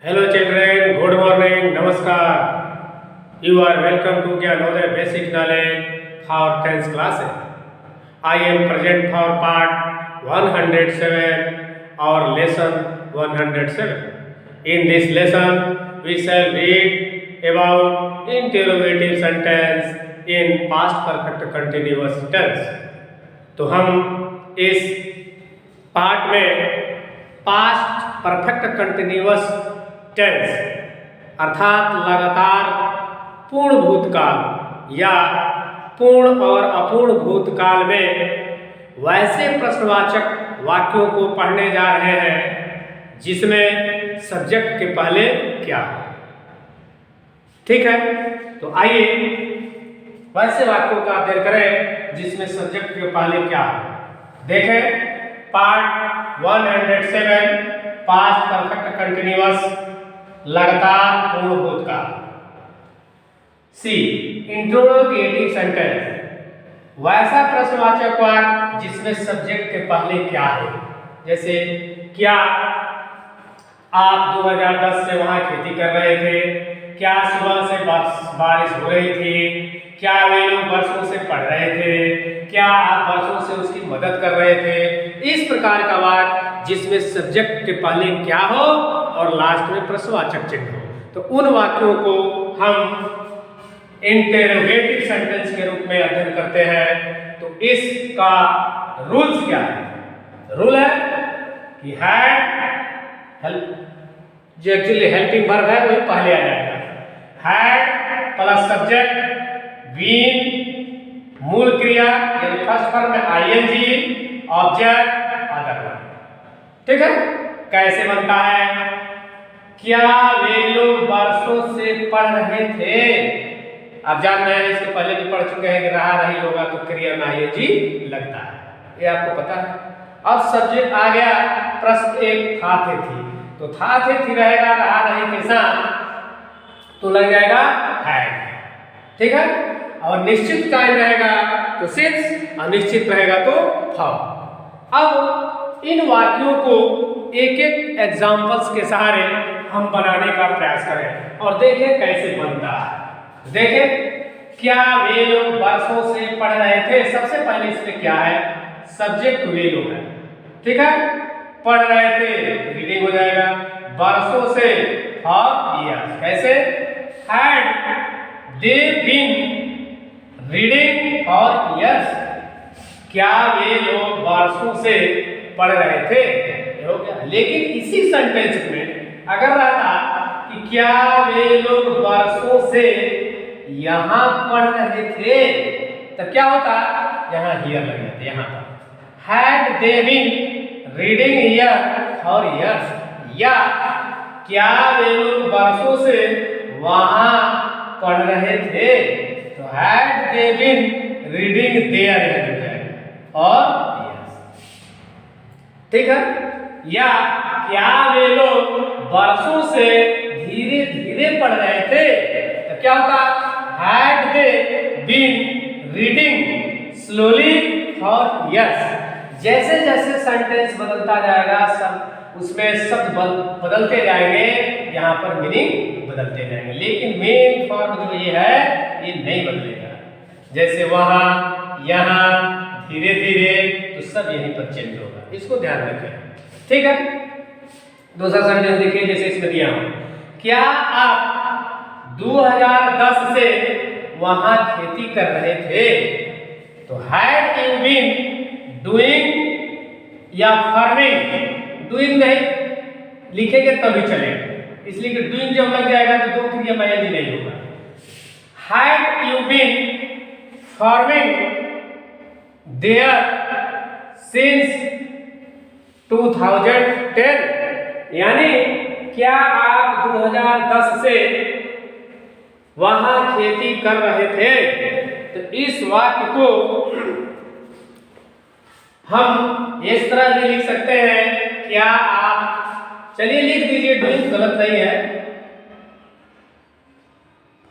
Hello children, good morning, namaskar. You are welcome to Gyanodaya Basic Knowledge for 10th class. I am present for part 107 or lesson 107. In this lesson, we shall read about interrogative sentence in past perfect continuous tense. तो हम इस part में past perfect continuous tense अर्थात लगातार पूर्ण भूतकाल या पूर्ण और अपूर्ण भूतकाल में वैसे प्रश्नवाचक वाक्यों को पढ़ने जा रहे हैं जिसमें सब्जेक्ट के पहले क्या हो। ठीक है, तो आइए वैसे वाक्यों का अध्ययन करें जिसमें सब्जेक्ट के पहले क्या हो। देखें पार्ट 107 पास्ट परफेक्ट कंटिन्यूअस लगातार पूर्ण भूतकाल। सी इंट्रोगेटिव सेंटेंस वैसा प्रश्नवाचक वाक्य जिसमें सब्जेक्ट के पहले क्या है। जैसे क्या आप 2010 से वहां खेती कर रहे थे, क्या सुबह से बारिश हो रही थी, क्या वे लोग वर्षों से पढ़ रहे थे, क्या आप वर्षों से उसकी मदद कर रहे थे। इस प्रकार का वाक्य जिसमें सब्जेक्ट के पहले क्या हो और लास्ट में प्रश्नवाचक चिन्ह हो, तो उन वाक्यों को हम इंटेरोगेटिव सेंटेंस के रूप में अध्ययन करते हैं। तो इसका रूल्स क्या है? रूल है कि हैड हेल्प, जो एक्चुअली हेल्पिंग वर्ब है वही पहले आ जाएगा। हैड प्लस सब्जेक्ट, बीन मूल क्रिया यानी फर्स्ट फॉर्म में आईएनजी, ऑब्जेक्ट अदर वर्ब। ठीक है, कैसे बनता है? क्या वे लोग वर्षों से पढ़ रहे थे। आप जान रहे हैं, इसके पहले भी पढ़ चुके हैं कि रहा रही होगा तो क्रिया में आईएनजी लगता है, ये आपको पता है। अब सब्जेक्ट आ गया, प्रश्न एक था थे थी, तो था थे थी रहेगा रहा रही के साथ तो लग जाएगा हैड। ठीक है, और निश्चित टाइम रहेगा तो सिंस, अनिश्चित रहेगा तो फॉर। अब इन वाक्यों को एक एक एग्जाम्पल्स के सहारे हम बनाने का प्रयास करें और देखें कैसे बनता है। देखें क्या वे लोग वर्षों से पढ़ रहे थे। सबसे पहले इसमें क्या है? सब्जेक्ट वे लोग है। ठीक है, पढ़ रहे थे रीडिंग हो जाएगा, वर्षों से फॉर ईयर्स। कैसे? Had they been reading for years. क्या वे लोग वर्षों से पढ़ रहे थे, हो गया। लेकिन इसी सेंटेंस में अगर रहता कि क्या वे लोग वर्षों से यहां पढ़ रहे थे, तो क्या होता? यहां हियर लग जाते, यहां पर had they been reading here for years, या क्या वे लोग वर्षों से वहां पढ़ रहे थे, तो had they been reading there और ठीक है। या क्या वे लोग वर्षों से धीरे धीरे पढ़ रहे थे, तो क्या होता? Had they been reading slowly for years. जैसे जैसे सेंटेंस बदलता जाएगा सब उसमें शब्द बदलते जाएंगे, यहाँ पर मीनिंग बदलते जाएंगे, लेकिन मेन फॉर्म जो ये है ये नहीं बदलेगा। जैसे वहां, यहाँ, धीरे धीरे, तो सब यहीं पर चेंज होगा, इसको ध्यान रखें। ठीक है, दूसरा सेंटेंस देखिए, जैसे इसमें दिया हूं, क्या आप 2010 से वहां खेती कर रहे थे, तो हैड यू बीन डूइंग या फार्मिंग। डूइंग नहीं लिखेंगे तभी चलेगा, इसलिए कि डूइंग जब लग जाएगा तो दो क्रिया में आईएनजी नहीं होगा। Had you been farming there since 2010, यानी क्या आप 2010 से वहां खेती कर रहे थे। तो इस वाक्य को हम इस तरह भी लिख सकते हैं, क्या आप, चलिए लिख दीजिए, डूइंग गलत नहीं है,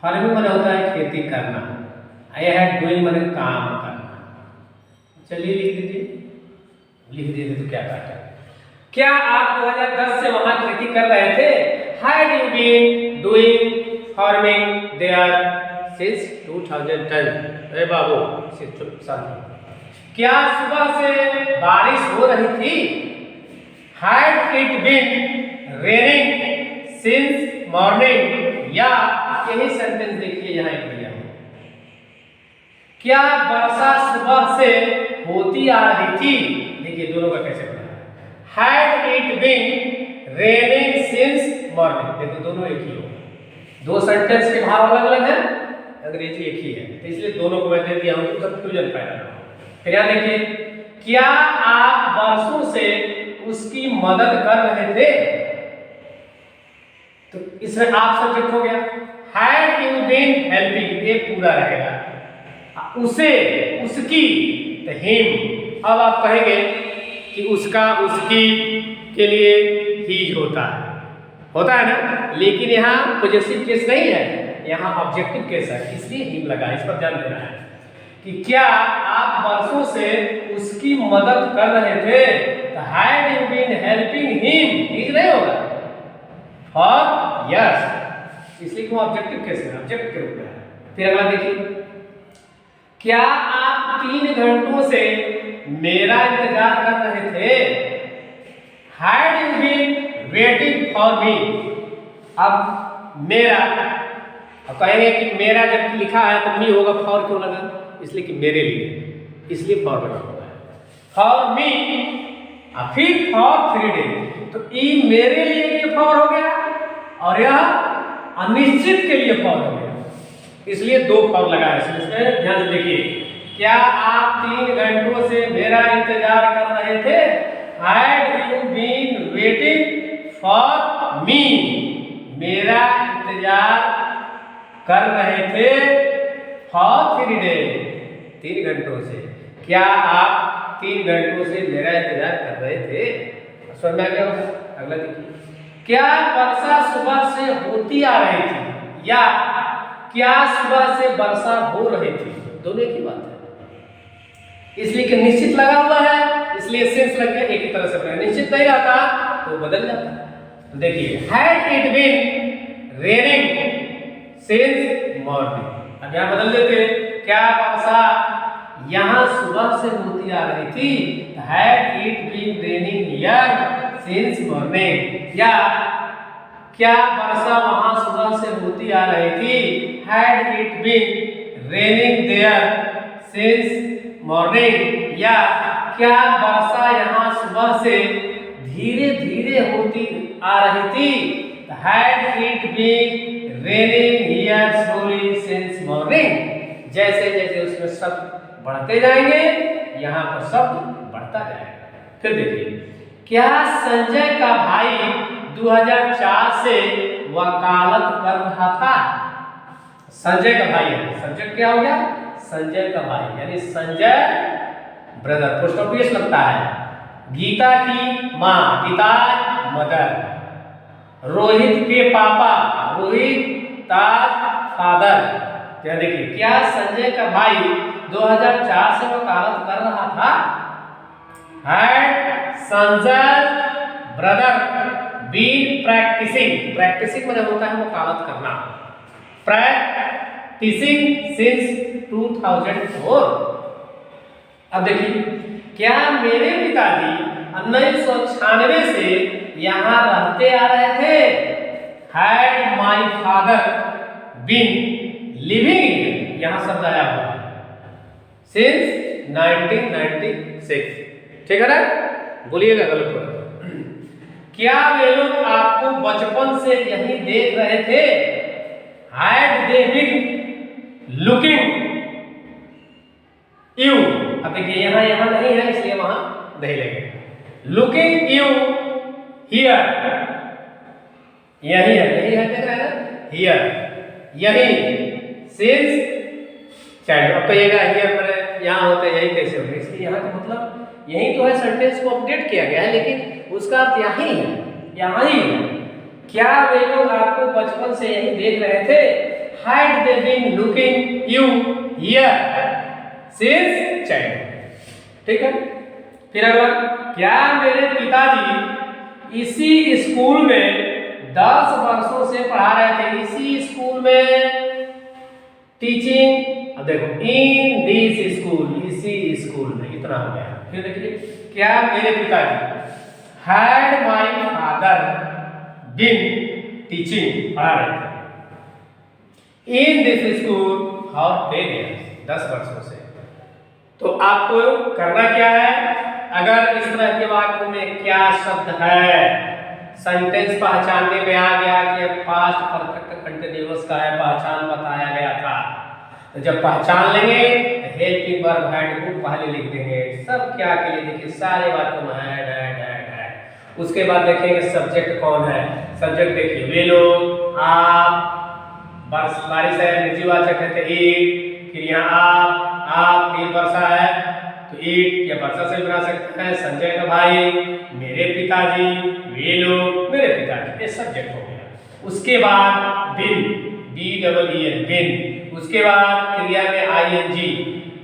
फार्मिंग माने होता है खेती करना, यह है डूइंग माने काम करना। चलिए लिख दीजिए, लिख दीजिए तो क्या कहता है? क्या आप 2010 से वहां खेती कर रहे थे। Had farming there since 2010। अरे बाबू क्या सुबह से बारिश हो रही थी? Had it been raining since morning? या यही सेंटेंस देखिए यहाँ एक दिया, क्या वर्षा सुबह से होती आ रही थी? देखिए दोनों का कैसे बना है। Had it been raining since morning, देखो दोनों एक ही हो, दो सेंटेंस के भाव अलग अलग हैं, अंग्रेजी एक ही है, तो इसलिए दोनों को मैं दे दिया हूं तो कंफ्यूजन पैदा ना हो। फिर यहां देखिए, क्या आप वर्षों से उसकी मदद कर रहे थे? तो इसमें आप सब्जेक्ट हो गया। हैड यू बीन हेल्पिंग, ये पूरा रहेगा। उसे, उसकी, तो हिम। अब आप कहेंगे कि उसका, उसकी के लिए हीज होता है ना, लेकिन यहाँ पॉजेसिव केस नहीं है, यहाँ ऑब्जेक्टिव केस है, इसलिए हिम लगा। इस पर ध्यान देना है कि क्या आप वर्षों से उसकी मदद कर रहे थे? तो had you been helping him, his नहीं होगा, और यस, इसलिए क्यों ऑब्जेक्टिव केस है, ऑब्जेक्ट के रूप में है। फिर अगला देखिए, क्या आप 3 घंटों से मेरा इंतजार कर रहे थे? Had you been waiting for me? अब मेरा, अब कहेंगे कि मेरा जब लिखा है तो मी होगा, फॉर क्यों लगा? इसलिए कि मेरे लिए, इसलिए फॉर लगा हुआ है। फॉर मी, फिर फॉर 3 डेज, तो ई मेरे लिए के फॉर हो गया और यह अनिश्चित के लिए फॉर हो गया, इसलिए 2 फॉर लगा है। इसमें ध्यान से देखिए, क्या आप 3 घंटों से मेरा इंतजार कर रहे थे? Had you been waiting for me? मेरा इंतजार कर रहे थे फॉर 3 डेज, 3 घंटों से। क्या आप 3 घंटों से मेरा इंतजार कर रहे थे? समझ में आ गया? अगला देखिए, क्या वर्षा सुबह से होती आ रही थी? या क्या सुबह से वर्षा हो रही थी? दोनों एक ही बात है, इसलिए कि निश्चित लगा हुआ है, इसलिए सेंस लग गया, एक ही तरह से बनेगा। निश्चित नहीं रहता तो बदल जाता। तो देखिए, had it been raining since morning, अब यहाँ बदल देते, क्या वर्षा यहाँ सुबह से होती आ रही थी? Had it been raining here since morning. या क्या वर्षा वहां सुबह से होती आ रही थी? Had it been raining there since morning. या क्या वर्षा यहाँ सुबह से धीरे धीरे होती आ रही थी? Had it been raining here slowly since morning. जैसे जैसे उसमें शब्द बढ़ते जाएंगे, यहाँ पर शब्द बढ़ता जाएगा। फिर देखिए, क्या संजय का भाई 2004 से वकालत कर रहा था? संजय का भाई है, सब्जेक्ट क्या हो गया? संजय का भाई, यानी संजय ब्रदर, पोस्ट ऑफिस लगता है। गीता की माँ, गीता मदर। रोहित के पापा, रोहित ताज फादर। देखिए, क्या संजय का भाई 2004 से वकालत कर रहा था? Had Sanjay brother been practising, practising मतलब होता है वकालत करना, प्रैक्टिसिंग सिंस 2004। अब देखिए, क्या मेरे पिताजी 1996 से यहाँ रहते आ रहे थे? Had my father been living, यहाँ शब्द आया हुआ है, सिंस 1996। ठीक है ना? बोलिएगा गलत हो। क्या वे लोग आपको बचपन से यही देख रहे थे? Had they been looking you. अब देखिए, यहाँ यहाँ नहीं है, इसलिए वहां नहीं लगेगा। लुकिंग यू हियर, यही है, यही है, देख रहे हैं ना? हियर, यही, सिंस चाइल्ड। अब कहिएगा हियर पर यहाँ होता है, यही कैसे होगा? इसलिए यहाँ का मतलब यही तो है, सेंटेंस को अपडेट किया गया है, लेकिन उसका अर्थ यही है, यहाँ ही है। क्या वे लोग आपको बचपन से यही देख रहे थे? Had they been looking you here since child. ठीक है? फिर अगला, क्या मेरे पिताजी इसी स्कूल में 10 वर्षों से पढ़ा रहे थे? इसी स्कूल में अब देखो इन दिस स्कूल, इसी स्कूल में, इतना हो गया। फिर देखिए क्या मेरे पिताजी had my father been teaching, पढ़ा रहे थे in this school for 10 years, 10 वर्षों से। तो आपको करना क्या है, अगर इस तरह के वाक्यों में क्या शब्द है, सेंटेंस पहचानने में आ गया कि अब पास्ट परफेक्ट कंटिन्यूअस का है, पहचान बताया गया था, तो जब पहचान लेंगे तो हेल्पिंग वर्ब हैड को पहले लिख देंगे। सब क्या के लिए, देखिए सारे वाक्यों में हैड हैड हैड हैड। उसके बाद देखेंगे सब्जेक्ट कौन है। सब्जेक्ट देखिए वे लोग, आप, बारिश है निर्जीवाचक है तो ईट, फिर यहाँ आप फिर वर्षा है तो ईट या वर्षा से बना सकते हैं। संजय का भाई, मेरे पिताजी, वे लोग, मेरे पिताजी, ये सब्जेक्ट हो गया। उसके बाद बिन, BEEN बिन, उसके बाद क्रिया में ING,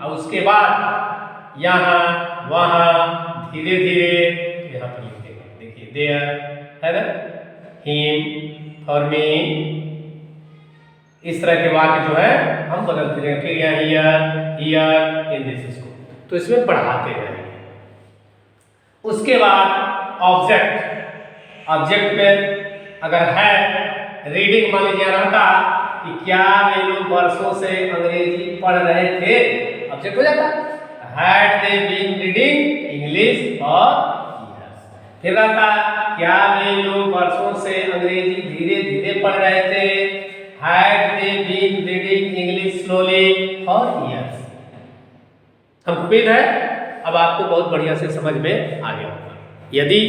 और उसके बाद यहाँ वहाँ धीरे धीरे यहाँ पर लिख देंगे। देखिए देयर है ना, हिम, फॉर मी, इस तरह के वाक्य जो है हम बदलते रहेंगे। फिर यहाँ हियर इन दिस स्कूल, तो इसमें बढ़ाते रहेंगे। उसके बाद ऑब्जेक्ट, ऑब्जेक्ट में अगर है रीडिंग, मान लीजिए रहता कि क्या वे लोग वर्षों से अंग्रेजी पढ़ रहे थे, ऑब्जेक्ट हो जाता। Had they been reading English और यस। फिर रहता क्या वे लोग वर्षों से अंग्रेजी धीरे धीरे पढ़ रहे थे, had they been reading English slowly और यस। हमको उम्मीद है अब आपको बहुत बढ़िया से समझ में आ गया होगा। यदि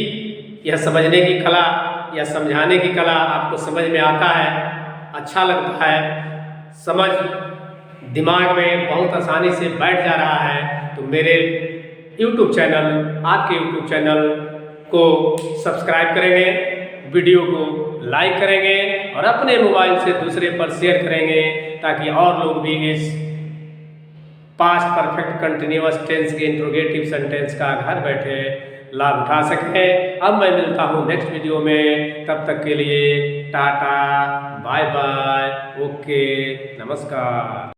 यह समझने की कला या समझाने की कला आपको समझ में आता है, अच्छा लगता है, समझ दिमाग में बहुत आसानी से बैठ जा रहा है, तो मेरे YouTube चैनल, आपके YouTube चैनल को सब्सक्राइब करेंगे, वीडियो को लाइक करेंगे और अपने मोबाइल से दूसरे पर शेयर करेंगे, ताकि और लोग भी इस पास्ट परफेक्ट कंटिन्यूअस टेंस के इंट्रोगेटिव सेंटेंस का घर बैठे लाभ उठा सकें। अब मैं मिलता हूँ नेक्स्ट वीडियो में, तब तक के लिए टाटा, बाय बाय, ओके, नमस्कार।